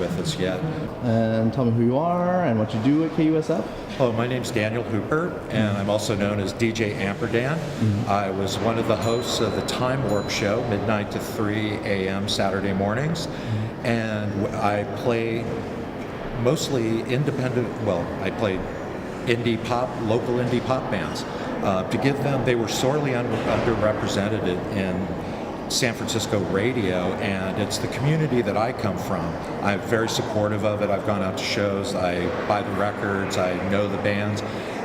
with us yet. And tell me who you are and what you do at KUSF. Oh, my name's Daniel Hooper, and I'm also known as DJ Amperdan. I was one of the hosts of the Time Warp show, midnight to 3 a.m. Saturday mornings, and I play mostly independent, I played indie pop, local indie pop bands. To give them, they were sorely underrepresented in San Francisco radio, and it's the community that I come from. I'm very supportive of it. I've gone out to shows, I buy the records, I know the bands,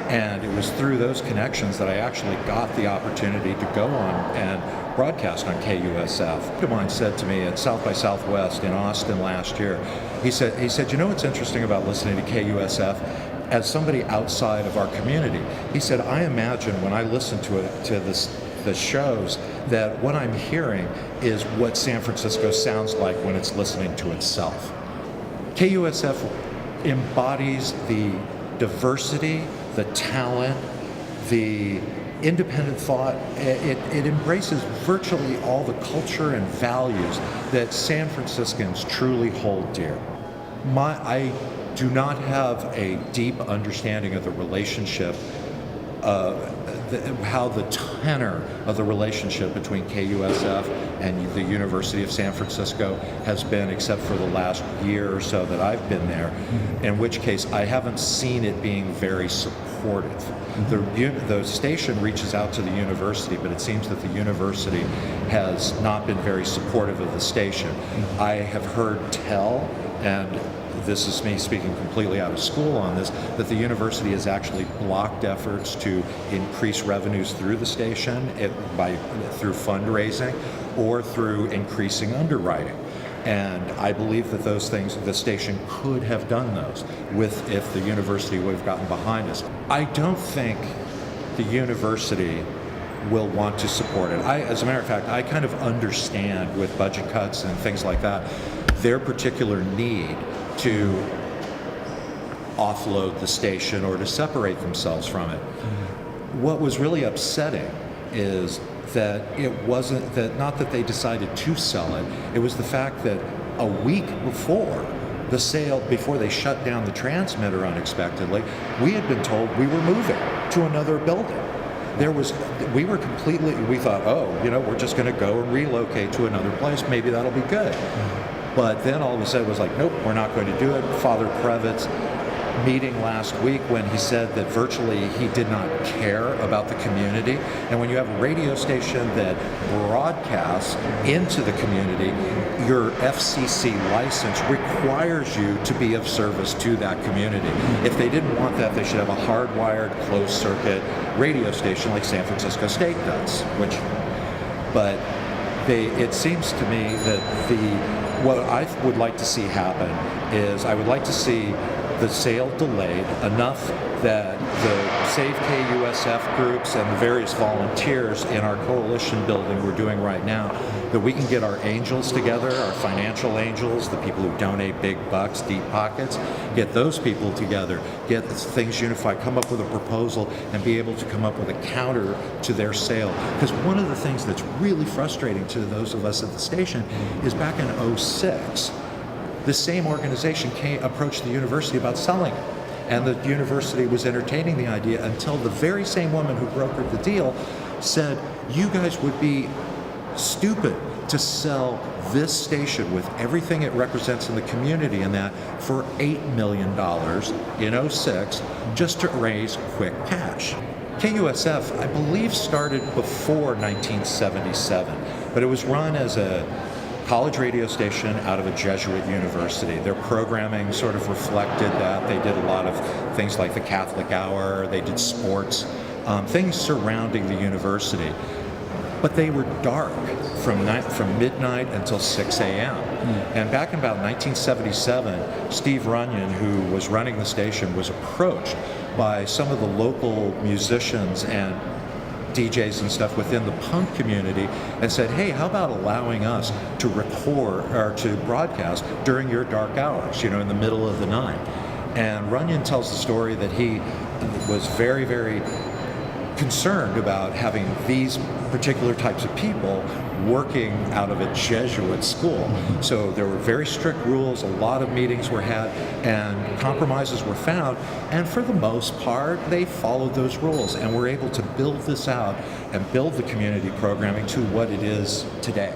and it was through those connections that I actually got the opportunity to go on and broadcast on KUSF. A friend of mine said to me at South by Southwest in Austin last year, he said, you know what's interesting about listening to KUSF? As somebody outside of our community, he said, I imagine when I listen to the shows that what I'm hearing is what San Francisco sounds like when it's listening to itself. KUSF embodies the diversity, the talent, the independent thought. It embraces virtually all the culture and values that San Franciscans truly hold dear. I do not have a deep understanding of the relationship, how the tenor of the relationship between KUSF and the University of San Francisco has been, except for the last year or so that I've been there, in which case I haven't seen it being very supportive. The station reaches out to the university, but it seems that the university has not been very supportive of the station. I have heard tell, and this is me speaking completely out of school on this, that the university has actually blocked efforts to increase revenues through the station through fundraising or through increasing underwriting. And I believe that those things, the station could have done those if the university would have gotten behind us. I don't think the university will want to support it. As a matter of fact, I kind of understand with budget cuts and things like that, their particular need to offload the station or to separate themselves from it. What was really upsetting is that it wasn't that, not that they decided to sell it, it was the fact that a week before the sale, before they shut down the transmitter unexpectedly, we had been told we were moving to another building. We thought, we're just going to go and relocate to another place, maybe that'll be good. But then all of a sudden it was like, nope, we're not going to do it. Father Previt's meeting last week when he said that virtually he did not care about the community. And when you have a radio station that broadcasts into the community, your FCC license requires you to be of service to that community. If they didn't want that, they should have a hardwired, closed-circuit radio station like San Francisco State does. It seems to me that what I would like to see happen is I would like to see the sale delayed enough that the Save KUSF groups and the various volunteers in our coalition building we're doing right now, that we can get our angels together, our financial angels, the people who donate big bucks, deep pockets, get those people together, get things unified, come up with a proposal, and be able to come up with a counter to their sale. Because one of the things that's really frustrating to those of us at the station is back in 2006, the same organization approached the university about selling it. And the university was entertaining the idea until the very same woman who brokered the deal said, you guys would be stupid to sell this station with everything it represents in the community and that for $8 million in 2006 just to raise quick cash. KUSF, I believe, started before 1977, but it was run as a college radio station out of a Jesuit university. Their programming sort of reflected that. They did a lot of things like the Catholic Hour, they did sports, things surrounding the university. But they were dark from midnight until 6 a.m. And back in about 1977, Steve Runyon, who was running the station, was approached by some of the local musicians and DJs and stuff within the punk community and said, hey, how about allowing us to record or to broadcast during your dark hours, in the middle of the night? And Runyon tells the story that he was very, very concerned about having these particular types of people working out of a Jesuit school. So there were very strict rules, a lot of meetings were had, and compromises were found, and for the most part, they followed those rules, and were able to build this out and build the community programming to what it is today.